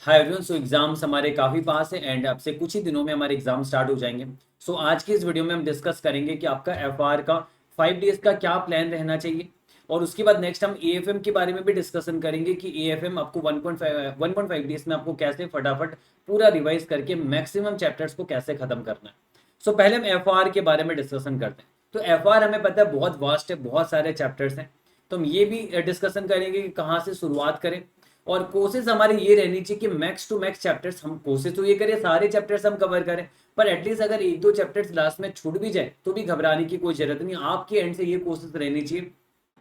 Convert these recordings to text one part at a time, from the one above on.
Hi everyone. सो exams हमारे काफ़ी पास है एंड अब से कुछ ही दिनों में हमारे एग्जाम स्टार्ट हो जाएंगे। सो आज की इस वीडियो में हम डिस्कस करेंगे कि आपका एफआर का 5 डेज का क्या प्लान रहना चाहिए। और उसके बाद नेक्स्ट हम एएफएम के बारे में भी डिस्कशन करेंगे कि एएफएम आपको 1.5 डेज में आपको कैसे फटाफट पूरा रिवाइज करके मैक्सिमम चैप्टर्स को कैसे खत्म करना है। सो पहले हम एफआर के बारे में डिस्कशन करते हैं। तो एफआर हमें पता है बहुत वास्ट है, बहुत सारे चैप्टर्स हैं। तो हम ये भी डिस्कशन करेंगे कि कहाँ से शुरुआत करें। और कोशिश हमारी ये रहनी चाहिए कि मैक्स टू मैक्स चैप्टर्स हम कोशिश तो ये करें सारे चैप्टर्स हम कवर करें, पर एटलीस्ट अगर एक दो चैप्टर्स लास्ट में छूट भी जाए तो भी घबराने की कोई जरूरत नहीं। आपके एंड से ये कोशिश रहनी चाहिए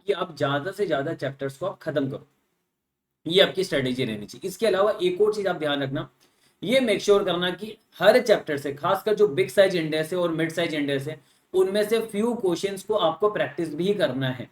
कि आप ज्यादा से ज्यादा चैप्टर्स को आप खत्म करो। ये आपकी स्ट्रेटेजी रहनी चाहिए। इसके अलावा एक और चीज आप ध्यान रखना, ये मेक श्योर करना कि हर चैप्टर से, खासकर जो बिग साइज इंडेक्स है और मिड साइज इंडेक्स है, उनमें से फ्यू क्वेश्चंस को आपको प्रैक्टिस भी करना है।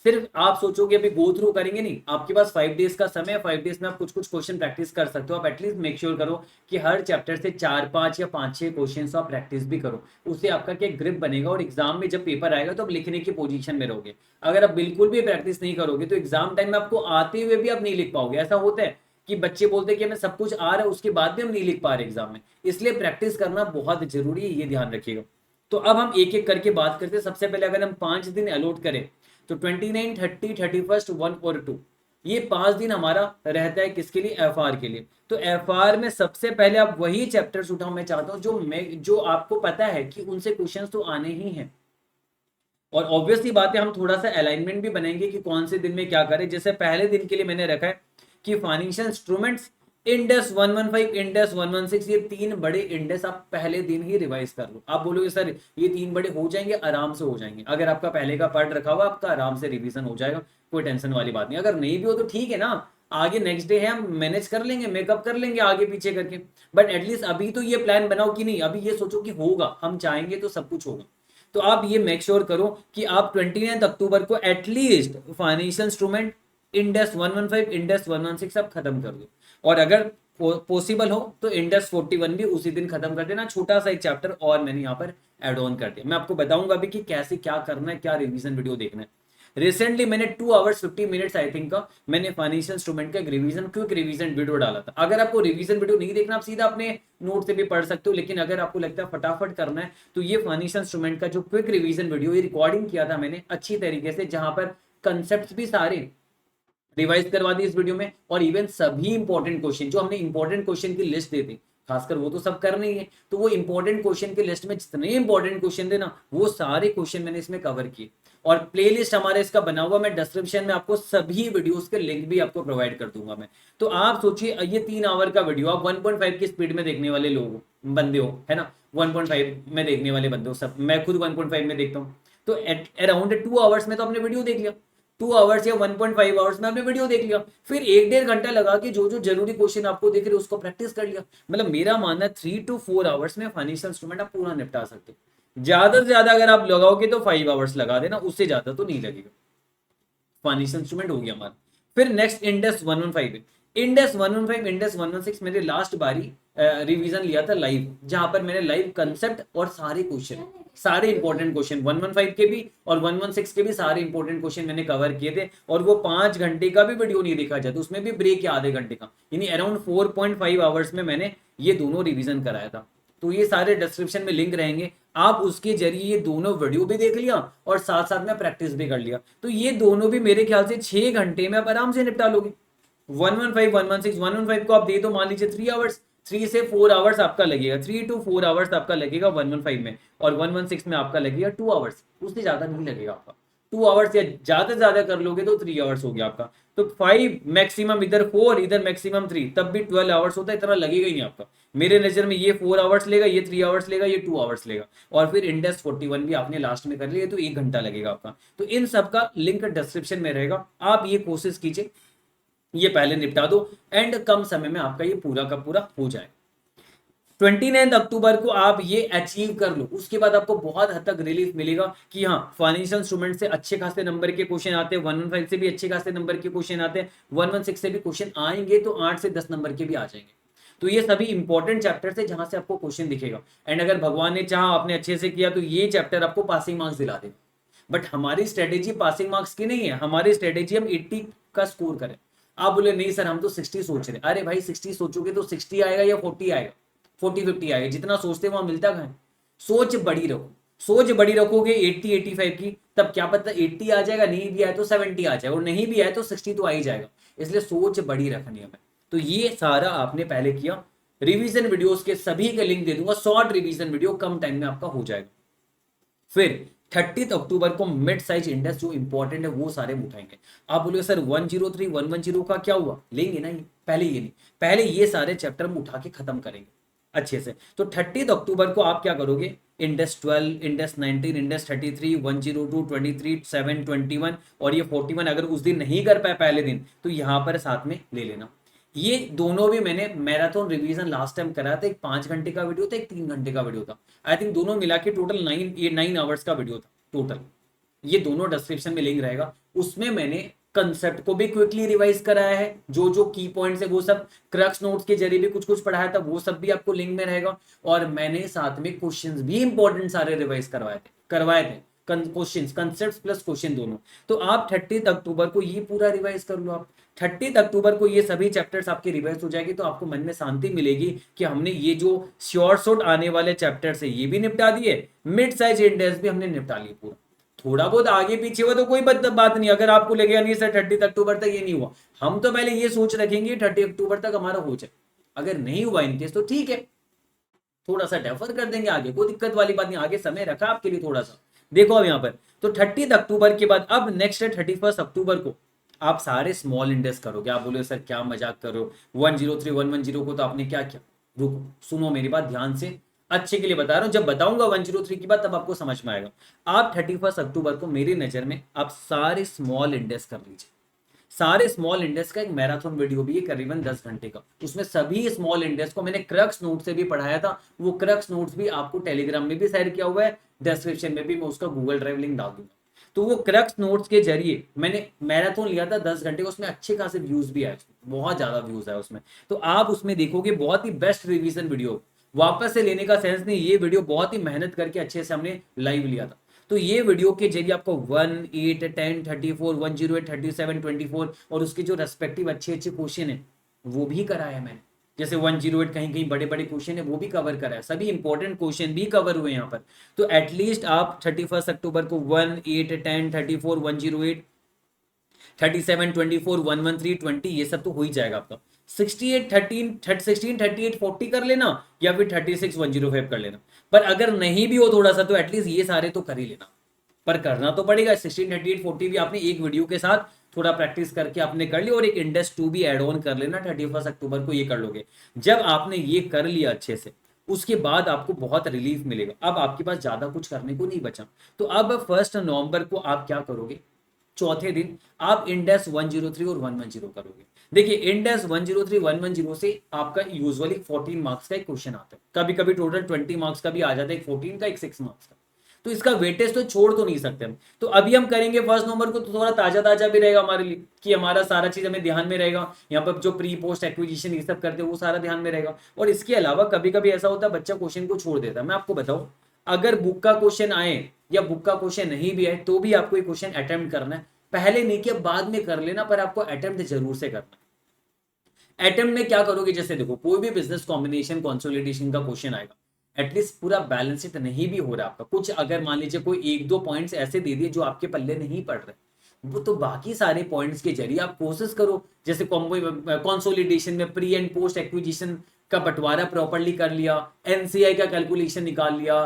सिर्फ आप सोचोगे अभी गो थ्रू करेंगे नहीं, आपके पास 5 डेज का समय है। 5 डेज में आप कुछ कुछ क्वेश्चन प्रैक्टिस कर सकते हो। आप एटलीस्ट मेक श्योर करो कि हर चैप्टर से 4-5 या 5-6 क्वेश्चन आप प्रैक्टिस भी करो। उससे आपका क्या ग्रिप बनेगा और एग्जाम में जब पेपर आएगा तो आप लिखने की पोजीशन में रहोगे। अगर आप बिल्कुल भी प्रैक्टिस नहीं करोगे तो एग्जाम टाइम में आपको आते हुए भी आप नहीं लिख पाओगे। ऐसा होता है कि बच्चे बोलते हैं कि हमें सब कुछ आ रहा है, उसके बाद भी हम नहीं लिख पा रहे एग्जाम में। इसलिए प्रैक्टिस करना बहुत जरूरी है, ये ध्यान रखिएगा। तो अब हम एक एक करके बात करते हैं। सबसे पहले अगर हम 5 दिन अलॉट करें तो 29, 30, 31, 1 और 2, ये 5 दिन हमारा रहता है किसके लिए? एफआर के लिए। तो एफआर में सबसे पहले आप वही चैप्टर्स उठाओ। मैं चाहता हूं जो आपको पता है कि उनसे क्वेश्चंस तो आने ही हैं। और ऑब्वियसली बात है, हम थोड़ा सा अलाइनमेंट भी बनाएंगे कि कौन से दिन में क्या करें। जैसे पहले दिन के लिए मैंने रखा है कि फाइनेंशियल इंस्ट्रूमेंट्स, इंडेक्स 115, इंडेक्स 116, ये 3 बड़े इंडेक्स आप पहले दिन ही रिवाइज कर लो। आप बोलोगे सर ये 3 बड़े हो जाएंगे? आराम से हो जाएंगे। अगर आपका पहले का पार्ट रखा हुआ, आपका आराम से रिवीजन हो जाएगा, कोई टेंशन वाली बात नहीं। अगर नहीं भी हो तो ठीक है ना, आगे नेक्स्ट डे है, हम मैनेज कर लेंगे, मेकअप कर लेंगे आगे पीछे करके। बट एटलीस्ट अभी तो ये प्लान बनाओ कि नहीं, अभी ये सोचो कि होगा, हम चाहेंगे तो सब कुछ होगा। तो आप ये मेक श्योर करो कि आप 29 अक्टूबर को at least financial instrument, index 115, index 116 आप खत्म कर दो। और अगर पॉसिबल हो तो इंडेक्स 41 भी उसी दिन खत्म कर देना। छोटा सा एक चैप्टर और मैंने यहाँ पर एड ऑन कर दिया। मैं आपको बताऊंगा अभी कि कैसे क्या करना है, क्या रिवीजन वीडियो देखना है। रिसेंटली मैंने 2 आवर्स 50 मिनट्स आई थिंक का मैंने फाइनेंशियल इंस्ट्रूमेंट का एक रिवीजन, क्विक रिवीजन वीडियो डाला था। अगर आपको रिवीजन वीडियो नहीं देखना, आप सीधा अपने नोट से भी पढ़ सकते हो, लेकिन अगर आपको लगता है फटाफट करना है तो ये फाइनेंशियल इंस्ट्रूमेंट का जो क्विक रिवीजन वीडियो, ये रिकॉर्डिंग किया था मैंने अच्छी तरीके से, जहां पर कंसेप्ट भी सारे रिवाइज करवा दी इस वीडियो में। और इवन सभी इंपॉर्टेंट क्वेश्चन जो हमने इंपॉर्टेंट क्वेश्चन की लिस्ट दी थी, खासकर वो तो सब करने ही है, तो वो इंपॉर्टेंट क्वेश्चन की लिस्ट में जितने इंपॉर्टेंट क्वेश्चन थे ना, वो सारे क्वेश्चन मैंने इसमें कवर किए। और प्लेलिस्ट हमारे इसका बना हुआ, मैं डिस्क्रिप्शन में आपको सभी वीडियोस के लिंक भी आपको प्रोवाइड कर दूंगा मैं। तो आप सोचिए ये 3 आवर का वीडियो आप 1.5 की स्पीड में देखने वाले लोग बंदे हो, है ना, 1.5 में देखने वाले बंदे हो सब। मैं खुद 1.5 में देखता हूँ। तो अराउंड 2 आवर्स में तो आपने वीडियो देख लिया। 2 आवर्स या 1.5 आवर्स में आपने वीडियो देख लिया। फिर 1-1.5 घंटा लगा के जो जो जरूरी क्वेश्चन आपको देख रहे हो उसको प्रैक्टिस कर लिया। मतलब मेरा मानना है 3 to 4 आवर्स में फाइनेंशियल इंस्ट्रूमेंट आप पूरा निपटा सकते हो। ज्यादा से ज्यादा अगर आप लगाओगे तो 5 आवर्स लगा देना, उससे ज्यादा तो नहीं लगेगा। फाइनेंशियल इंस्ट्रूमेंट हो गया हमारा। फिर नेक्स्ट इंडेक्स 115 है। इंडेक्स 115, इंडेक्स 116 मैंने लास्ट बारी रिवीजन लिया था लाइव, जहां पर मैंने लाइव कंसेप्ट और सारे क्वेश्चन, सारे इंपॉर्टेंट क्वेश्चन 115 के भी और 116 के भी सारे इंपॉर्टेंट क्वेश्चन मैंने कवर किए थे। और वो 5 घंटे का भी वीडियो नहीं देखा जाता, उसमें भी ब्रेक है आधे घंटे का, यानी अराउंड 4.5 आवर्स में मैंने ये दोनों रिवीजन कराया था। तो ये सारे डिस्क्रिप्शन में लिंक रहेंगे, आप उसके जरिए ये दोनों वीडियो भी देख लिया और साथ साथ में प्रैक्टिस भी कर लिया। तो ये दोनों भी मेरे ख्याल से 6 घंटे में आप आराम से निपटा लोगे। 115, 116, 115 को आप दे दो मान लीजिए 3 आवर्स, 3 से 4 आवर्स आपका लगेगा, 3 to 4 आवर्स आपका लगेगा 115 में, और 116 में आपका लगेगा 2 आवर्स, उससे ज्यादा नहीं लगेगा आपका। 2 आवर्स या ज्यादा से ज्यादा कर लोगे तो 3 आवर्स हो गया आपका। तो 5 मैक्सिमम, इधर 4 इधर मैक्सिमम 3, तब भी 12 आवर्स होता है, इतना लगेगा ही नहीं आपका। मेरे नजर में ये 4 आवर्स लेगा, ये 3 आवर्स लेगा, ये 2 आवर्स लेगा। और फिर इंडेक्स 41 भी आपने लास्ट में कर लिया तो 1 घंटा लगेगा आपका। तो इन सब का लिंक डिस्क्रिप्शन में रहेगा, आप ये कोशिश कीजिए ये पहले निपटा दो एंड कम समय में आपका ये पूरा का पूरा हो जाए। 29 अक्टूबर को आप ये अचीव कर लो, उसके बाद आपको बहुत हद तक रिलीफ मिलेगा कि हाँ फाइनेंशियल इंस्ट्रूमेंट से अच्छे खासे नंबर के क्वेश्चन आते हैं, 115 से भी अच्छे खासे नंबर के क्वेश्चन आते हैं, 116 से भी क्वेश्चन आएंगे तो 8 से 10 नंबर के भी आ जाएंगे। तो ये सभी इंपॉर्टेंट चैप्टर्स है जहां से आपको क्वेश्चन दिखेगा। एंड अगर भगवान ने चाहा आपने अच्छे से किया तो ये चैप्टर आपको पासिंग मार्क्स दिला देगा। बट हमारी स्ट्रेटेजी पासिंग मार्क्स की नहीं है, हमारी स्ट्रेटेजी हम 80 का स्कोर करें। आप बोले नहीं सर हम तो 60 सोच रहे, अरे भाई 60 सोचोगे तो 60 आएगा या 40 आएगा, 40-50 आएगा, जितना सोचते वहां मिलता कहाँ है। सोच बड़ी रखो, सोच बड़ी रखोगे 80-85 की, तब क्या पता 80 आ जाएगा, नहीं भी आए तो 70 आ जाएगा, और नहीं भी आए तो 60 तो आ ही जाएगा। इसलिए सोच बड़ी रखनी है हमें। तो ये सारा आपने पहले किया। रिवीजन वीडियोस के सभी के लिंक दे दूंगा, शॉर्ट रिवीजन वीडियो कम टाइम में आपका हो जाएगा। फिर 30 अक्टूबर को मिड साइज इंडेक्स जो इंपॉर्टेंट है वो सारे उठाएंगे। आप बोलोगे सर 103 110 का क्या हुआ, लेंगे ना, ये पहले ये नहीं, पहले ये सारे चैप्टर हम उठा के खत्म करेंगे अच्छे से। तो 30 अक्टूबर को आप क्या करोगे, इंडेक्स 12, इंडेक्स 19, इंडेक्स 33, 102, 23, 7, 21 और ये 41 अगर उस दिन नहीं कर पाए पहले दिन तो यहां पर साथ में ले लेना। ये दोनों भी मैंने मैराथन रिवीजन लास्ट टाइम करा था, एक 5 घंटे का वीडियो था, एक 3 घंटे का वीडियो था। आई थिंक दोनों मिला के टोटल 9 आवर्स का वीडियो था टोटल। ये दोनों डिस्क्रिप्शन में लिंक रहेगा। उसमें मैंने कंसेप्ट को भी क्विकली रिवाइज कराया है, जो जो की पॉइंट्स है वो सब, क्रक्स नोट्स के जरिए भी कुछ कुछ पढ़ाया था, वो सब भी आपको लिंक में रहेगा। और मैंने साथ में क्वेश्चंस भी इंपॉर्टेंट सारे रिवाइज करवाए थे क्वेश्चंस, कंसेप्ट प्लस क्वेश्चन दोनों। तो आप 30 अक्टूबर को ये पूरा रिवाइज कर लो। आप 30 अक्टूबर को ये सभी चैप्टर्स आपके रिवाइज हो जाएगी, तो आपको मन में शांति मिलेगी कि हमने ये जो शॉर्ट आने वाले चैप्टर्स है ये भी निपटा दिए, मिड साइज इंडेक्स भी हमने निपटा लिया पूरा। थोड़ा बहुत आगे पीछे हुआ तो कोई बात नहीं, अगर आपको लगेगा नहीं सर 30 अक्टूबर तक ये नहीं हुआ, हम तो पहले ये सोच रखेंगे 30 अक्टूबर तक हमारा हो जाए। अगर नहीं हुआ इनकेस तो ठीक है, थोड़ा सा डेफर कर देंगे आगे, कोई दिक्कत वाली बात नहीं, आगे समय रखा आपके लिए थोड़ा सा। देखो अब यहाँ पर तो 30 अक्टूबर के बाद अब नेक्स्ट है 31 अक्टूबर को आप सारे स्मॉल इंडेक्स करोगे। आप बोले सर क्या मजाक करो, 103 110 को तो आपने क्या किया, रुको सुनो मेरी बात ध्यान से, अच्छे के लिए बता रहा हूं, जब बताऊंगा 103 की बात तब आपको समझ में आएगा। आप 31 अक्टूबर को मेरी नजर में आप सारे स्मॉल इंडेक्स कर लीजिए। सारे स्मॉल इंडेक्स का एक मैराथन वीडियो भी है करीबन 10 घंटे का, उसमें सभी स्मॉल इंडेक्स को मैंने क्रक्स नोट से भी पढ़ाया था। वो क्रक्स नोट्स भी आपको टेलीग्राम में भी शेयर किया हुआ है, डिस्क्रिप्शन में भी मैं उसका गूगल ड्राइव लिंक डाल दूंगा। तो वो क्रक्स नोट्स के जरिए मैंने मैराथन लिया था 10 घंटे का, उसमें अच्छे खासे व्यूज भी आए, बहुत ज्यादा व्यूज आए उसमें। तो आप उसमें देखोगे बहुत ही बेस्ट रिवीजन वीडियो, वापस से लेने का सेंस नहीं, ये वीडियो बहुत ही मेहनत करके अच्छे से हमने लाइव लिया था। तो ये वीडियो के जरिए आपको 1, 8, 10, 34, 108, 37, 24 और उसके जो रेस्पेक्टिव अच्छे अच्छे क्वेश्चन है वो भी कराया मैंने। जैसे 108 कहीं कहीं बड़े बड़े क्वेश्चन है वो भी कवर कराया, सभी इंपॉर्टेंट क्वेश्चन भी कवर हुए यहाँ पर। तो एटलीस्ट आप 31 अक्टूबर को 1, 8, 10, 34, 108, 37, 24, 113, 20 ये सब तो हो ही जाएगा आपका। 68, 13, 16, 38, 40 कर लेना या फिर 36, 105 कर लेना। पर अगर नहीं भी हो थोड़ा सा तो एटलीस्ट ये सारे तो कर ही लेना, पर करना तो पड़ेगा। 16, 38, 40 भी आपने एक वीडियो के साथ थोड़ा प्रैक्टिस करके आपने कर लिया, और एक इंडेक्स 2 भी एड ऑन कर लेना 31 अक्टूबर को, ये कर लोगे। जब आपने ये कर लिया अच्छे से, उसके बाद आपको बहुत रिलीफ मिलेगा, अब आपके पास ज्यादा कुछ करने को नहीं बचा। तो अब 1 नवंबर को आप क्या करोगे, चौथे दिन आप इंडेक्स 103 और 110 करोगे। देखिए इंडेक्स 103 110 से आपका यूजुअली 14 मार्क्स का एक क्वेश्चन आता है, कभी कभी टोटल 20 मार्क्स का भी आ जाता है, एक 14 का एक 6 मार्क्स का। तो इसका वेटेज तो छोड़ तो नहीं सकते हम। तो अभी हम करेंगे 1 नवंबर को, तो थोड़ा ताजा ताजा भी रहेगा हमारे लिए कि हमारा सारा चीज हमें ध्यान में रहेगा, यहाँ पर जो प्री पोस्ट एक्विजिशन ये सब करते हैं वो सारा ध्यान में रहेगा। और इसके अलावा कभी कभी ऐसा होता है बच्चा क्वेश्चन को छोड़ देता है। मैं आपको बताऊं, अगर बुक का क्वेश्चन आए या बुक का क्वेश्चन नहीं भी आए तो भी आपको ये क्वेश्चन अटेम्प्ट करना है, पहले नहीं किया बाद में कर लेना, पर आपको अटेम्प्ट जरूर से करना है। अटेम्प्ट में क्या करोगे, जैसे देखो कोई भी बिजनेस कॉम्बिनेशन कंसोलिडेशन का क्वेश्चन आएगा, एटलीस्ट पूरा बैलेंस शीट नहीं भी हो रहा आपका, कुछ अगर मान लीजिए कोई 1-2 पॉइंट्स ऐसे दे दिए जो आपके पल्ले नहीं पड़ रहे, वो तो बाकी सारे पॉइंट्स के जरिए आप कोशिश करो। जैसे कंसोलिडेशन में प्री एंड पोस्ट एक्विजिशन का बंटवारा प्रॉपर्ली कर लिया, एनसीआई का कैलकुलेशन निकाल लिया,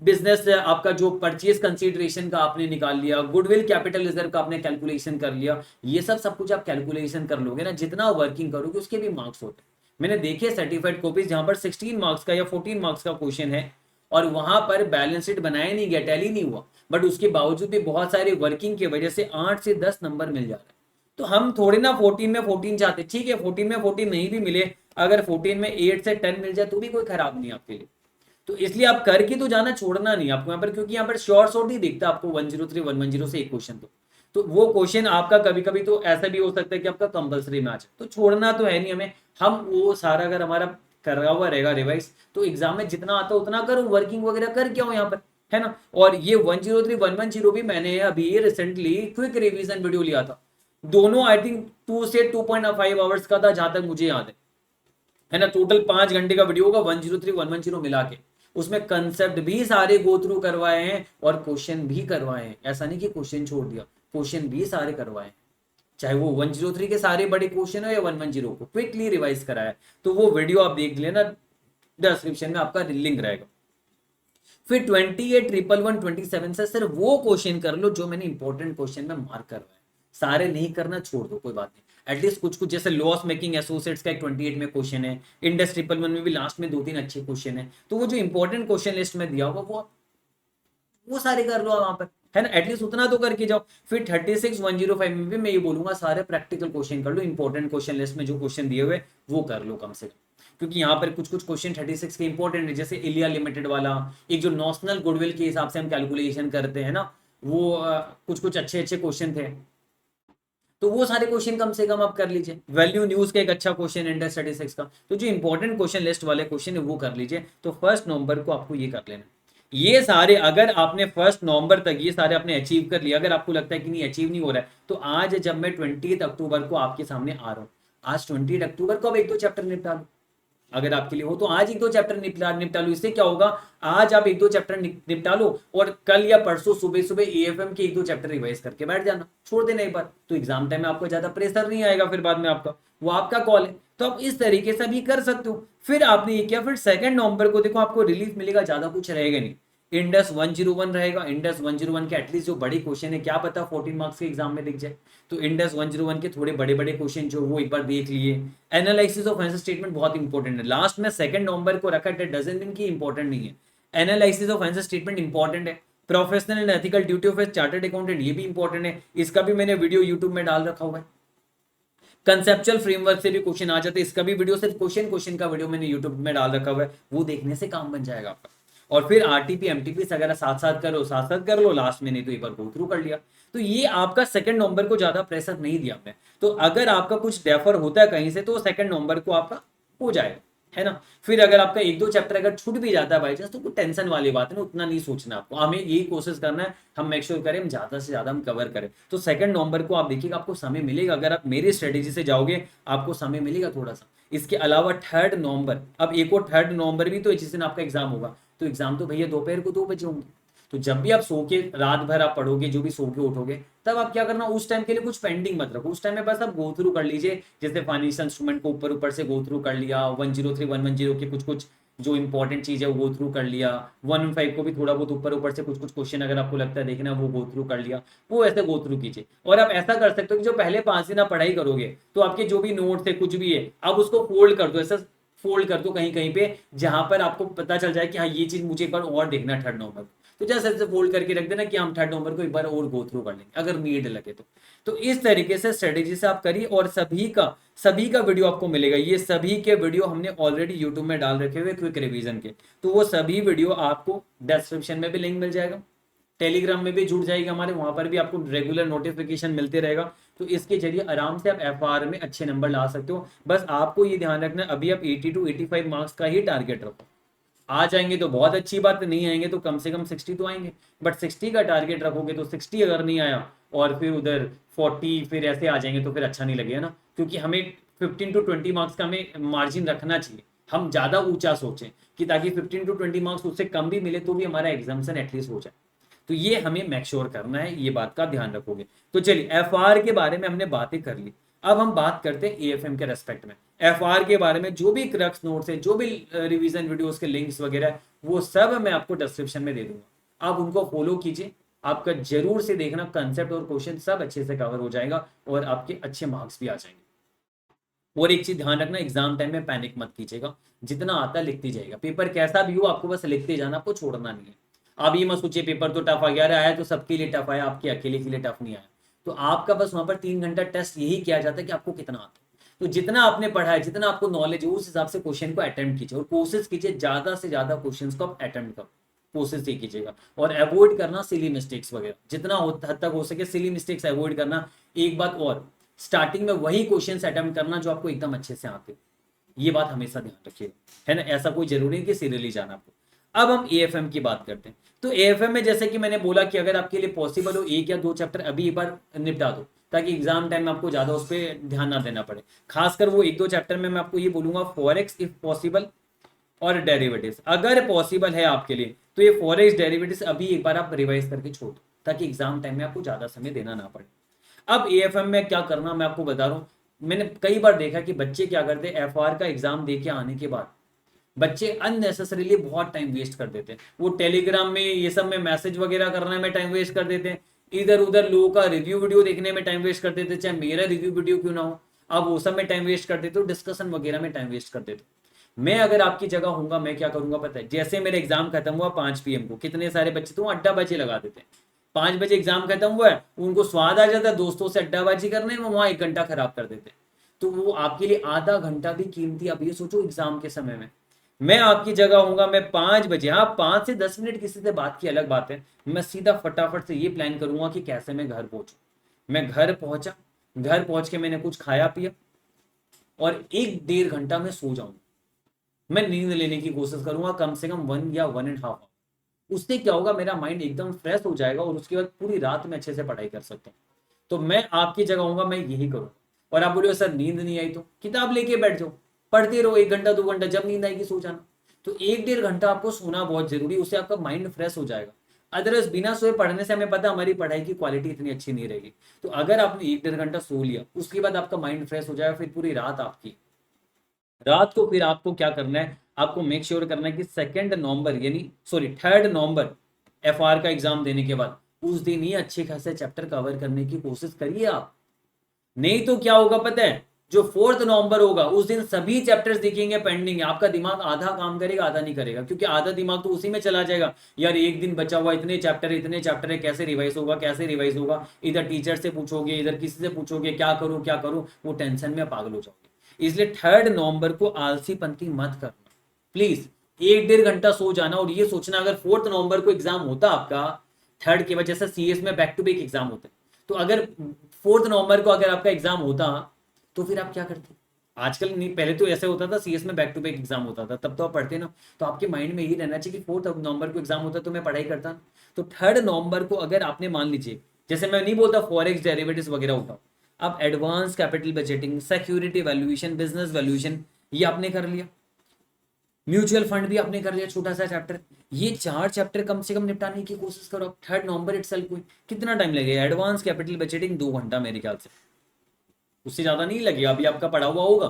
बिजनेस आपका जो परचेज कंसीडरेशन का आपने निकाल लिया, गुडविल कैपिटल रिजर्व का आपने कैलकुलेशन कर लिया, ये सब कुछ आप कैलकुलेशन कर लोगे ना, जितना वर्किंग करोगे उसके भी मार्क्स होते हैं। मैंने देखे सर्टिफाइड कॉपीज जहां पर 16 मार्क्स का या 14 मार्क्स का क्वेश्चन है और वहां पर बैलेंस शीट बनाया नहीं गया, टैली नहीं हुआ, बट उसके बावजूद भी बहुत सारे वर्किंग की वजह से 8 से 10 नंबर मिल जा रहे हैं। तो हम थोड़े ना 14 में 14 चाहते, ठीक है 14 में 14 नहीं भी मिले, अगर 14 में 8 से 10 मिल जाए तो भी कोई खराब नहीं आपके लिए। तो इसलिए आप करके तो जाना, छोड़ना नहीं आपको यहाँ पर, क्योंकि यहाँ पर शॉर्ट ही दिखता है आपको 103 110 से एक क्वेश्चन। तो वो क्वेश्चन आपका कभी कभी तो ऐसा भी हो सकता है कि आपका कंपलसरी में आ जाए, तो छोड़ना तो है नहीं हमें। हम वो सारा अगर हमारा करा हुआ रहेगा रिवाइज, तो एग्जाम में जितना आता उतना करो, वर्किंग वगैरह कर क्या हो यहाँ पर, है ना। और ये 103 110 भी मैंने अभी रिसेंटली क्विक रिवीजन वीडियो लिया था, दोनों आई थिंक 2 से 2.5 आवर्स का था जहां तक मुझे याद है ना। टोटल 5 घंटे का वीडियो होगा 103 110 मिला के। उसमें कंसेप्ट भी सारे गो थ्रू करवाए हैं और क्वेश्चन भी करवाए हैं, ऐसा नहीं कि क्वेश्चन छोड़ दिया, क्वेश्चन भी सारे करवाए हैं। चाहे वो 103 के सारे बड़े क्वेश्चन हो या 110 को क्विकली रिवाइज कराया। तो वो वीडियो आप देख लेना, डिस्क्रिप्शन में आपका लिंक रहेगा। फिर 28 111 27 से सिर्फ वो क्वेश्चन कर लो जो मैंने इंपॉर्टेंट क्वेश्चन में मार्क करवाया, सारे नहीं करना, छोड़ दो, कोई बात नहीं। एटलीस्ट कुछ कुछ, जैसे लॉस मेकिंग एसोसिएट्स का एक 28 में क्वेश्चन है, इंडस 111 में भी लास्ट में 2-3 अच्छे क्वेश्चन है। तो वो जो इंपॉर्टेंट क्वेश्चन लिस्ट में दिया होगा वो सारे कर लो वहां पर, है ना, एटलीस्ट उतना तो करके जाओ। फिर 36 105 में भी मैं ये बोलूंगा सारे प्रैक्टिकल क्वेश्चन कर लो, इंपॉर्टेंट क्वेश्चन लिस्ट में जो क्वेश्चन दिए हुए वो कर लो कम से कम, क्योंकि यहाँ पर कुछ कुछ क्वेश्चन 36 के इंपॉर्टेंट है। जैसे इंडिया लिमिटेड वाला, एक जो नॉशनल गुडविल के हिसाब से हम कैलकुलेशन करते हैं ना, वो कुछ कुछ अच्छे अच्छे क्वेश्चन थे। तो वो सारे क्वेश्चन कम से कम आप कर लीजिए। वैल्यू न्यूज का एक अच्छा क्वेश्चन है इंडस स्टैटिस्टिक्स का। तो जो इंपॉर्टेंट क्वेश्चन लिस्ट वाले क्वेश्चन है वो कर लीजिए। तो 1 नवंबर को आपको ये कर लेना। ये सारे अगर आपने 1 नवंबर तक ये सारे आपने अचीव कर लिया, अगर आपको लगता है कि नहीं अचीव नहीं हो रहा है, तो आज जब मैं 20 अक्टूबर को आपके सामने आ रहा हूँ, आज 20 अक्टूबर को अब 1-2 चैप्टर निपटा लो। अगर आपके लिए हो तो आज 1-2 चैप्टर निपटा लो। इससे क्या होगा, आज आप 1-2 चैप्टर निपटा लो और कल या परसों सुबह सुबह एएफएम के 1-2 चैप्टर रिवाइज करके बैठ जाना, छोड़ देना एक बार। तो एग्जाम टाइम में आपको ज्यादा प्रेशर नहीं आएगा, फिर बाद में आपका वो आपका कॉल है। तो आप इस तरीके से भी कर सकते हो। फिर आपने ये किया, फिर 2 नवंबर को देखो आपको रिलीफ मिलेगा, ज्यादा कुछ रहेगा नहीं। इंडस 101 रहेगा। इंडस 101 के एटलीस्ट जो बड़े क्वेश्चन है, क्या पता 14 मार्क्स के एग्जाम में दिख जाए। तो इंडस 101 के थोड़े बड़े बड़े क्वेश्चन जो वो एक बार देख लिए। एनालिसिस ऑफ फाइनेंशियल स्टेटमेंट बहुत इंपॉर्टेंट है, लास्ट में 2 नवंबर को रखा है, डजन दिन की इंपॉर्टेंट नहीं है। Analysis of financial statement important है। Professional and ethical duty of a chartered accountant, ये भी इंपॉर्टेंट है, इसका भी मैंने वीडियो यूट्यूब में डाल रखा हुआ है। कंसेप्चुअल फ्रेमवर्क से भी क्वेश्चन आ जाते हैं, इसका भी वीडियो सिर्फ क्वेश्चन का वीडियो मैंने यूट्यूब में डाल रखा हुआ है, वो देखने से काम बन जाएगा आपका। और फिर आरटीपी एमटीपी अगर साथ साथ कर लो लास्ट में, नहीं तो एक बार गो थ्रू कर लिया। तो ये आपका 2 नवंबर को ज्यादा प्रेशर नहीं दिया मैं। तो अगर आपका कुछ डेफर होता है कहीं से तो 2 नवंबर को आपका हो जाएगा, है ना। फिर अगर आपका 1-2 चैप्टर अगर छूट भी जाता है बाई चांस, तो कोई टेंशन वाली बात है ना, उतना नहीं सोचना आपको। हमें यही कोशिश करना है, हम मेक श्योर करें हम ज्यादा से ज्यादा हम कवर करें। तो 2 नवंबर को आप देखिएगा, आपको समय मिलेगा, अगर आप मेरी स्ट्रेटेजी से जाओगे आपको समय मिलेगा थोड़ा सा। इसके अलावा 3 नवंबर, अब एक और 3 नवंबर भी तो जिस दिन आपका एग्जाम होगा, तो एग्जाम तो भैया दोपहर को 2 बजे होंगे। तो जब भी आप सो के रात भर आप पढ़ोगे, जो भी सो के उठोगे, तब आप क्या करना, उस टाइम के लिए कुछ पेंडिंग मत रखो। उस टाइम में बस आप गो थ्रू कर लीजिए, जैसे फाइनेंशियल इंस्ट्रूमेंट को ऊपर ऊपर से गो थ्रू कर लिया, 103 110 के कुछ कुछ जो इंपॉर्टेंट चीज है वो गो थ्रू कर लिया, 115 को भी थोड़ा बहुत ऊपर ऊपर से कुछ कुछ क्वेश्चन अगर आपको लगता है देखना वो गो थ्रू कर लिया, वो ऐसे गो थ्रू कीजिए। और आप ऐसा कर सकते हो कि जो पहले 5 दिन आप पढ़ाई करोगे, तो आपके जो भी नोट्स है कुछ भी है, आप उसको फोल्ड कर दो, ऐसा फोल्ड कर दो कहीं कहीं पे, जहां पर आपको पता चल जाए कि हाँ ये चीज मुझे एक बार और देखना 3 नवंबर। तो जैसे ऐसे फोल्ड करके रख देना कि हम 3 नवंबर को एक बार और गो थ्रू कर लेंगे अगर नीड लगे तो इस तरीके से स्ट्रेटेजी से आप करिए। और सभी का वीडियो आपको मिलेगा, ये सभी के वीडियो हमने ऑलरेडी यूट्यूब में डाल रखे हुए क्विक रिवीजन के। तो वो सभी वीडियो आपको डिस्क्रिप्शन में भी लिंक मिल जाएगा, टेलीग्राम में भी जुड़ जाएगा हमारे, वहां पर भी आपको रेगुलर नोटिफिकेशन मिलते रहेगा। तो इसके जरिए आराम से आप एफआर में अच्छे नंबर ला सकते हो। बस आपको ये ध्यान रखना, अभी आप 80 to 85 मार्क्स का ही टारगेट रखो। आ जाएंगे तो बहुत अच्छी बात, नहीं आएंगे तो कम से कम 60 तो आएंगे। बट 60 का टारगेट रखोगे तो 60 अगर नहीं आया और फिर उधर 40 फिर ऐसे आ जाएंगे तो फिर अच्छा नहीं लगेगा ना। क्योंकि हमें 15 to 20 मार्क्स का हमें मार्जिन रखना चाहिए, हम ज्यादा ऊंचा सोचें कि ताकि 15 to 20 मार्क्स उससे कम भी मिले तो भी हमारा एग्जाम्सन एटलीस्ट हो जाए। तो ये हमें मेक श्योर करना है, ये बात का ध्यान रखोगे। तो चलिए एफआर के बारे में हमने बातें कर ली, अब हम बात करते हैं एएफएम के रेस्पेक्ट में। एफआर के बारे में जो भी क्रक्स नोट्स है, जो भी रिवीजन वीडियोस के लिंक्स वगैरह, वो सब मैं आपको डिस्क्रिप्शन में दे दूंगा, आप उनको फॉलो कीजिए। आपका जरूर से देखना, कंसेप्ट और क्वेश्चन सब अच्छे से कवर हो जाएगा और आपके अच्छे मार्क्स भी आ जाएंगे। और एक चीज ध्यान रखना, एग्जाम टाइम में पैनिक मत कीजिएगा, जितना आता है लिखते जाएगा, पेपर कैसा भी हो आपको बस लिखते जाना, आपको छोड़ना नहीं है। आप ये मत सोचिए पेपर तो टफ आ गया, अरे आया तो सबके लिए टफ आया, आपके अकेले के लिए टफ नहीं आया। तो आपका बस वहां पर 3 घंटा टेस्ट यही किया जाता है कि आपको कितना आता है। तो जितना आपने पढ़ा है, जितना आपको नॉलेज है, उस हिसाब से क्वेश्चन को अटेम्प्ट कीजिए और कोशिश कीजिए ज्यादा से ज्यादा क्वेश्चन को आप अटेम्प्ट करो, कोशिश ये कीजिएगा। और अवॉइड करना सिली मिस्टेक्स वगैरह, जितना हद तक हो सके सिली मिस्टेक्स अवॉइड करना। एक बात और, स्टार्टिंग में वही क्वेश्चन अटेम्प्ट करना जो आपको एकदम अच्छे से आते, ये बात हमेशा ध्यान रखिएगा, है ना। ऐसा कोई जरूरी नहीं कि सीरियली जाना आपको। अब हम एएफएम की बात करते हैं। तो एएफएम में जैसे कि मैंने बोला कि अगर आपके लिए पॉसिबल हो 1 या 2 चैप्टर अभी एक बार निपटा दो, ताकि एग्जाम टाइम में आपको ज़्यादा उस पर ध्यान ना देना पड़े। खासकर वो एक दो चैप्टर में मैं आपको ये बोलूँगा, फॉरेक्स इफ पॉसिबल और डेरिवेटिव्स, अगर पॉसिबल है आपके लिए तो ये फॉरेक्स डेरिवेटिव्स अभी एक बार आप रिवाइज करके छोड़ दो, ताकि एग्जाम टाइम में आपको ज़्यादा समय देना ना पड़े। अब एएफएम में क्या करना मैं आपको बता रहा हूँ। मैंने कई बार देखा कि बच्चे क्या करते हैं, एफआर का एग्जाम दे के आने के बाद बच्चे अननेसेसरीली बहुत टाइम वेस्ट कर देते हैं। वो टेलीग्राम में ये सब में मैसेज वगैरह करने में टाइम वेस्ट कर देते हैं, इधर उधर लोगों का रिव्यू वीडियो देखने में टाइम वेस्ट कर देते हैं, चाहे मेरा रिव्यू वीडियो क्यों ना हो, अब वो सब में टाइम वेस्ट कर देते हो, डिस्कशन वगैरह में टाइम वेस्ट कर देते हो। मैं अगर आपकी जगह होऊंगा मैं क्या करूंगा पता है, जैसे मेरा एग्जाम खत्म हुआ 5 PM को, कितने सारे बच्चे तो अड्डाबाजी लगा देते हैं। 5 बजे एग्जाम खत्म हुआ है, उनको स्वाद आ जाता है दोस्तों से अड्डाबाजी करने में, वहां 1 घंटा खराब कर देते हैं। तो वो आपके लिए आधा घंटा भी कीमती, आप ये सोचो एग्जाम के समय में। मैं आपकी जगह होऊंगा, मैं 5 बजे, हाँ 5 से 10 मिनट किसी से बात की अलग बात है, मैं सीधा फटाफट से ये प्लान करूंगा कि कैसे मैं घर पहुंचू। मैं घर पहुंचा, घर पहुंच के मैंने कुछ खाया पिया और 1-1.5 घंटा में सो जाऊंगा। मैं नींद लेने की कोशिश करूंगा कम से कम 1 या 1.5 आवर। उससे क्या होगा, मेरा माइंड एकदम फ्रेश हो जाएगा और उसके बाद पूरी रात में अच्छे से पढ़ाई कर सकता हूँ। तो मैं आपकी जगह होऊंगा मैं यही करूँ। और आप बोलिए सर नींद नहीं आई, तो किताब लेके बैठ जाओ, पढ़ते रहो 1 घंटा 2 घंटा, जब नींद आएगी सो जाना। तो 1-1.5 घंटा आपको सोना बहुत जरूरी है, उससे आपका माइंड फ्रेश हो जाएगा। अदरवाइज बिना सोए पढ़ने से हमें पता है हमारी पढ़ाई की क्वालिटी इतनी अच्छी नहीं रहेगी। तो अगर आपने 1-1.5 घंटा सो लिया, उसके बाद आपका माइंड फ्रेश हो जाएगा, फिर पूरी रात आपकी, रात को फिर आपको क्या करना है, आपको मेक श्योर करना है कि 2 नवंबर यानी सॉरी 3 नवंबर एफआर का एग्जाम देने के बाद उस दिन ही अच्छे खासे चैप्टर कवर करने की कोशिश करिए आप। नहीं तो क्या होगा पता है, जो 4 नवंबर होगा उस दिन सभी चैप्टर्स दिखेंगे पेंडिंग है, आपका दिमाग आधा काम करेगा आधा नहीं करेगा, क्योंकि आधा दिमाग तो उसी में चला जाएगा, यार एक दिन बचा हुआ, इतने चैप्टर है, कैसे रिवाइज होगा कैसे रिवाइज होगा, इधर टीचर से पूछोगे इधर किसी से पूछोगे, क्या करूं, वो टेंशन में पागल हो जाओगे। इसलिए 3 नवंबर को आलसीपंती मत करना प्लीज। 1-1.5 घंटा सो जाना और ये सोचना अगर 4 नवंबर को एग्जाम होता आपका, थर्ड के बाद जैसे सीएस में बैक टू बैक एग्जाम होते हैं, तो अगर 4 नवंबर को अगर आपका एग्जाम होता तो फिर आप क्या करते। आजकल नहीं, पहले तो ऐसे होता था सीएस में बैक टू बैक एग्जाम होता था, तब तो आप पढ़ते ना, तो आपके माइंड में यही रहना चाहिए कि 4 नवंबर को एग्जाम होता तो मैं पढ़ाई करता। तो 3 नवंबर को अगर आपने मान लीजिए, जैसे मैं नहीं बोलता फॉरेक्स डेरिवेटिव्स वगैरह उठाओ, आप advance capital budgeting, security valuation, business valuation ये आपने कर लिया, म्यूचुअल फंड भी आपने कर लिया छोटा सा चैप्टर, ये 4 चैप्टर कम से कम निपटाने की कोशिश करो। 3 नवंबर इटसेल्फ को कितना टाइम लगेगा, एडवांस कैपिटल बजटिंग 2 घंटा मेरे ख्याल से, उससे ज्यादा नहीं लगेगा, अभी आपका पढ़ा हुआ होगा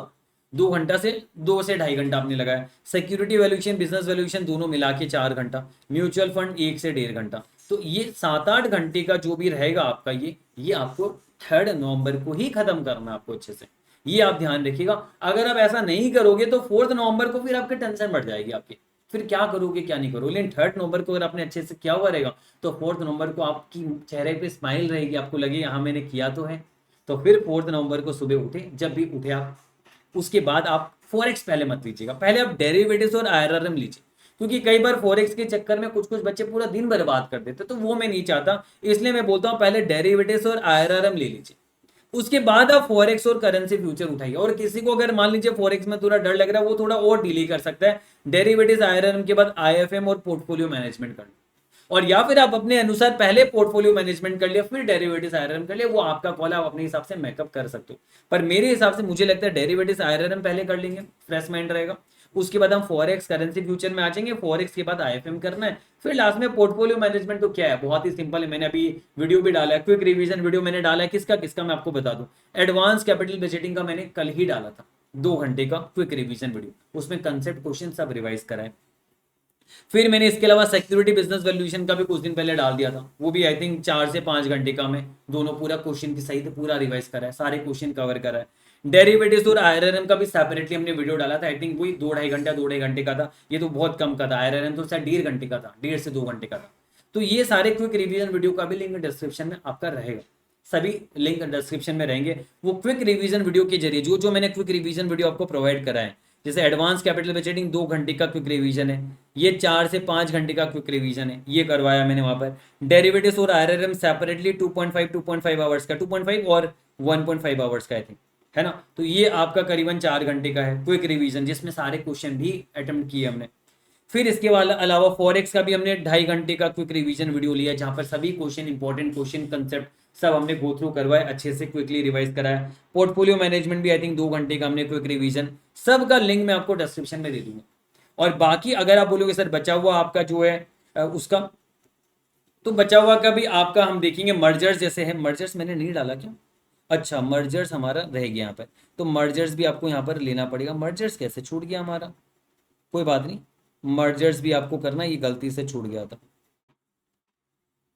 2 घंटा से 2 से 2.5 घंटा आपने लगाया, सिक्योरिटी वैल्यूएशन बिजनेस वैल्यूएशन दोनों मिला के 4 घंटा, म्यूचुअल फंड 1 से 1.5 घंटा। तो ये 7-8 घंटे का जो भी रहेगा आपका, ये आपको 3 नवंबर को ही खत्म करना है आपको अच्छे से, ये आप ध्यान रखिएगा। अगर आप ऐसा नहीं करोगे तो 4 नवंबर को फिर आपकी टेंशन बढ़ जाएगी आपकी, फिर क्या करोगे क्या नहीं करोगे। लेकिन 3 नवंबर को अगर आपने अच्छे से किया हुआ रहेगा तो 4 नवंबर को आपकी चेहरे पे स्माइल रहेगी, आपको लगेगा हाँ मैंने किया तो है। तो फिर 4 नवंबर को सुबह उठे, जब भी उठे आप, उसके बाद आप फॉरेक्स पहले मत लीजिएगा, पहले आप डेरिवेटिव्स और आईआरआरएम लीजिए, क्योंकि कई बार फॉरेक्स के चक्कर में कुछ कुछ बच्चे पूरा दिन बर्बाद कर देते, तो वो मैं नहीं चाहता, इसलिए मैं बोलता हूँ पहले डेरिवेटिव्स और आईआरआरएम ले लीजिए, उसके बाद आप फॉरेक्स और करेंसी फ्यूचर उठाइए। और किसी को अगर मान लीजिए फॉरेक्स में थोड़ा डर लग रहा है, वो थोड़ा और डील कर सकता है, डेरिवेटिव्स आईआरआरएम के बाद आईएफएम और पोर्टफोलियो मैनेजमेंट कर, और या फिर आप अपने अनुसार पहले पोर्टफोलियो मैनेजमेंट कर लिया फिर डेरिवेटिव्स आईआरआरएम कर लिया, वो आपका कॉल है, आप अपने हिसाब से मेकअप कर सकते हो। पर मेरे हिसाब से मुझे लगता है डेरिवेटिव्स आईआरआरएम पहले कर लेंगे, फ्रेश माइंड रहेगा, उसके बाद हम फॉरेक्स करेंसी फ्यूचर में आ जाएंगे, फॉरेक्स के बाद आईएफएम करना है, फिर लास्ट में पोर्टफोलियो मैनेजमेंट। तो क्या है, बहुत ही सिंपल है, मैंने अभी वीडियो भी डाला है, क्विक रिवीजन वीडियो मैंने डाला है, किसका किसका मैं आपको बता दूं, एडवांस कैपिटल बजटिंग का मैंने कल ही डाला था, 2 घंटे का क्विक रिवीजन वीडियो, उसमें कंसेप्ट क्वेश्चन सब रिवाइज कराए। फिर मैंने इसके अलावा सिक्योरिटी बिजनेस वैल्यूएशन का भी कुछ दिन पहले डाल दिया था, वो भी आई थिंक 4 से 5 घंटे का, मैं दोनों पूरा क्वेश्चन की सही से पूरा रिवाइज करा है, सारे क्वेश्चन कवर करा है। डेरिवेटिव्स और आईआरआरएम का भी सेपरेटली हमने वीडियो डाला था, आई थिंक वही 2-2.5 घंटे का था, ये तो बहुत कम का था, आईआरआरएम तो शायद 1.5 घंटे का था, 1.5 से 2 घंटे का था। तो ये सारे क्विक रिवीजन वीडियो का भी लिंक डिस्क्रिप्शन में आपका रहेगा, सभी लिंक डिस्क्रिप्शन में रहेंगे। वो क्विक रिवीजन वीडियो के जरिए जो जो मैंने क्विक रिवीजन वीडियो आपको प्रोवाइड करा है, जैसे एडवांस कैपिटल बजटिंग 2 घंटे का क्विक रिवीजन है, ये 4 से 5 घंटे का क्विक रिवीजन है, ये करवाया मैंने वहां पर। डेरिवेटिव्स और आईआरआरएम सेपरेटली 2.5 आवर्स का, 2.5 और 1.5 आवर्स का आई थिंक, है ना। तो ये आपका करीबन 4 घंटे का है क्विक रिवीजन, जिसमें सारे क्वेश्चन भी अटेम्प्ट किए हमने। फिर इसके अलावा फॉरेक्स का भी हमने 2.5 घंटे का क्विक रिवीजन वीडियो लिया, जहां पर सभी क्वेश्चन, इंपॉर्टेंट क्वेश्चन, कंसेप्ट सब हमने गो थ्रू करवाए, अच्छे से क्विकली रिवाइज कराया। पोर्टफोलियो मैनेजमेंट भी आई थिंक 2 घंटे का हमने क्विक रिवीजन, सब का लिंक मैं आपको डिस्क्रिप्शन में दे दूंगा। और बाकी अगर आप बोलोगे सर बचा हुआ आपका जो है उसका, तो बचा हुआ का भी आपका हम देखेंगे। मर्जर्स जैसे है, मर्जर्स मैंने नहीं डाला क्या, अच्छा मर्जर्स हमारा रह गया यहाँ पर, तो मर्जर्स भी आपको यहाँ पर लेना पड़ेगा। मर्जर्स कैसे छूट गया हमारा, कोई बात नहीं, मर्जर्स भी आपको करना, ये गलती से छूट गया था।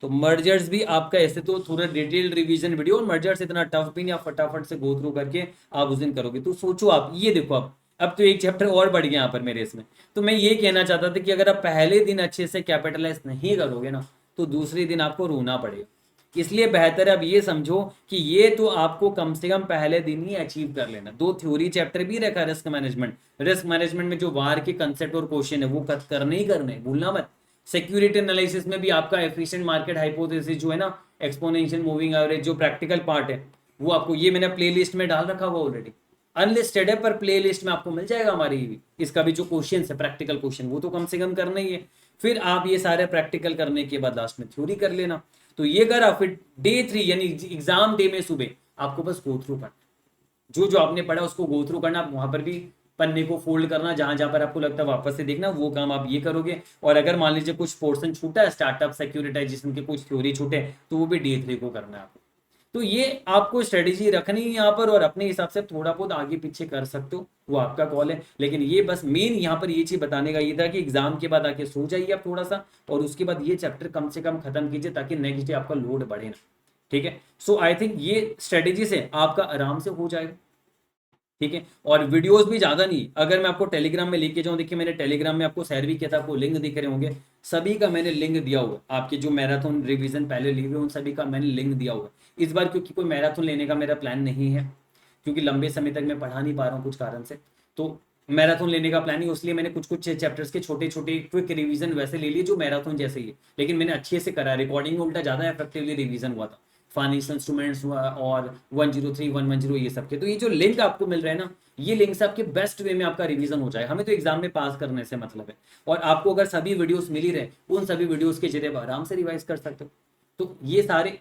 तो मर्जर्स भी आपका ऐसे तो थोड़ा डिटेल्ड रिवीजन वीडियो, और मर्जर्स इतना टफ भी नहीं, आप फटाफट से गो थ्रू करके आप उस दिन करोगे। तो सोचो आप, ये देखो अब तो एक चैप्टर और बढ़ गया यहाँ पर मेरे इसमें। तो मैं ये कहना चाहता था कि अगर आप पहले दिन अच्छे से कैपिटलाइज नहीं करोगे ना, तो दूसरे दिन आपको रोना पड़ेगा। इसलिए बेहतर है अब ये समझो कि ये तो आपको कम से कम पहले दिन ही अचीव कर लेना। 2 थ्योरी चैप्टर भी रखा रिस्क मैनेजमेंट, रिस्क मैनेजमेंट में जो वार के कंसेप्ट और क्वेश्चन है वो करने ही करने, भूलना मत। सिक्योरिटी एनालिसिस में भी आपका एफिशिएंट मार्केट हाइपोथेसिस जो है ना, एक्सपोनेंशियल मूविंग एवरेज जो प्रैक्टिकल पार्ट है, वो आपको ये मैंने प्लेलिस्ट में डाल रखा हुआ ऑलरेडी, अनलिस्टेड है पर प्लेलिस्ट में आपको मिल जाएगा हमारी भी। इसका भी जो क्वेश्चन है प्रैक्टिकल क्वेश्चन, वो तो कम से कम करना ही है। फिर आप ये सारे प्रैक्टिकल करने के बाद लास्ट में थ्योरी कर लेना। तो ये करा, फिर डे 3 यानी एग्जाम डे में सुबह आपको बस गो थ्रू करना, जो जो आपने पढ़ा उसको गो थ्रू करना। आप वहां पर भी पन्ने को फोल्ड करना, जहां जहां पर आपको लगता है वापस से देखना, वो काम आप ये करोगे। और अगर मान लीजिए कुछ पोर्शन छूटा है, स्टार्टअप सिक्योरिटाइजेशन के कुछ थ्योरी छूटे, तो वो भी डे 3 को करना है आपको। तो ये आपको स्ट्रेटेजी रखनी है यहाँ पर, और अपने हिसाब से थोड़ा बहुत आगे पीछे कर सकते हो, वो आपका कॉल है। लेकिन ये बस मेन यहाँ पर ये चीज बताने का ये था कि एग्जाम के बाद आके सो जाइए आप थोड़ा सा, और उसके बाद ये चैप्टर कम से कम खत्म कीजिए, ताकि नेक्स्ट डे आपका लोड बढ़े ना। ठीक है, सो आई थिंक ये स्ट्रेटेजी से आपका आराम से हो जाएगा। ठीक है, और वीडियोस भी ज्यादा नहीं, अगर मैं आपको टेलीग्राम में लेके जाऊं, देखिए मैंने टेलीग्राम में आपको शेयर भी किया था, आपको लिंक दिख रहे होंगे, सभी का मैंने लिंक दिया हुआ। आपके जो मैराथन रिवीजन पहले लिए हुए उन सभी का मैंने लिंक दिया हुआ। इस बार क्योंकि कोई मैराथन लेने का मेरा प्लान नहीं है, क्योंकि लंबे समय तक मैं पढ़ा नहीं पा रहा हूँ कुछ कारण से, तो मैराथन लेने का प्लान ही, इसलिए मैंने कुछ कुछ चैप्टर्स के छोटे छोटे क्विक रिवीजन वैसे ले लिए जो मैराथन जैसे ही है, लेकिन मैंने अच्छे से करा, रिकॉर्डिंग में उल्टा ज्यादा इफेक्टिवली रिवीजन हुआ था। फाइनेंशियल इंस्ट्रूमेंट्स और 103 110 ये सब के, तो ये जो लिंक आपको मिल रहा है ना, ये लिंक से आपके बेस्ट वे में आपका रिवीजन हो जाए। हमें तो एग्जाम में पास करने से मतलब है, और आपको अगर सभी वीडियोस मिल ही रहे, उन सभी वीडियोस के जरिए आराम से रिवाइज कर सकते हो। तो ये सारे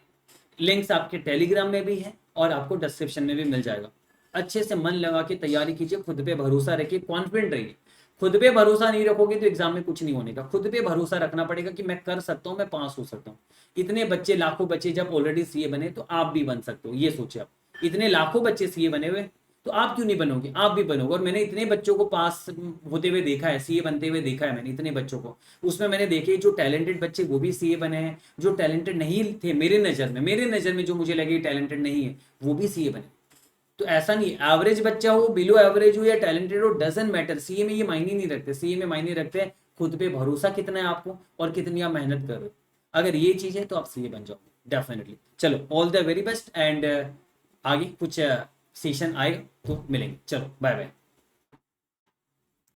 लिंक्स आपके टेलीग्राम में भी है, और आपको डिस्क्रिप्शन में भी मिल जाएगा। अच्छे से मन लगा के तैयारी कीजिए, खुद पे भरोसा रखिए, कॉन्फिडेंट रहिए। खुद पे भरोसा नहीं रखोगे तो एग्जाम में कुछ नहीं होने का। खुद पे भरोसा रखना पड़ेगा कि मैं कर सकता हूँ, मैं पास हो सकता हूँ। इतने बच्चे, लाखों बच्चे जब ऑलरेडी सीए बने, तो आप भी बन सकते हो। ये सोचिए आप, इतने लाखों बच्चे सीए बने हुए, तो आप क्यों नहीं बनोगे, आप भी बनोगे। और मैंने इतने बच्चों को पास होते हुए देखा है, सीए बनते हुए देखा है मैंने इतने बच्चों को। उसमें मैंने देखे जो टैलेंटेड बच्चे वो भी सीए बने हैं, जो टैलेंटेड नहीं थे मेरे नजर में जो मुझे लगे टैलेंटेड नहीं है, वो भी सीए बने। तो ऐसा नहीं, एवरेज बच्चा हो, बिलो एवरेज हो या टैलेंटेड हो, डजंट मैटर। सीए में ये मायने नहीं रखते, सीए में मायने रखते हैं खुद पे भरोसा कितना है आपको, और कितनी आप मेहनत कर रहे हो। अगर ये चीज है तो आप सीए बन जाओ डेफिनेटली। चलो, all the very best, and आगे कुछ सेशन आए तो मिलेंगे। चलो, बाय बाय।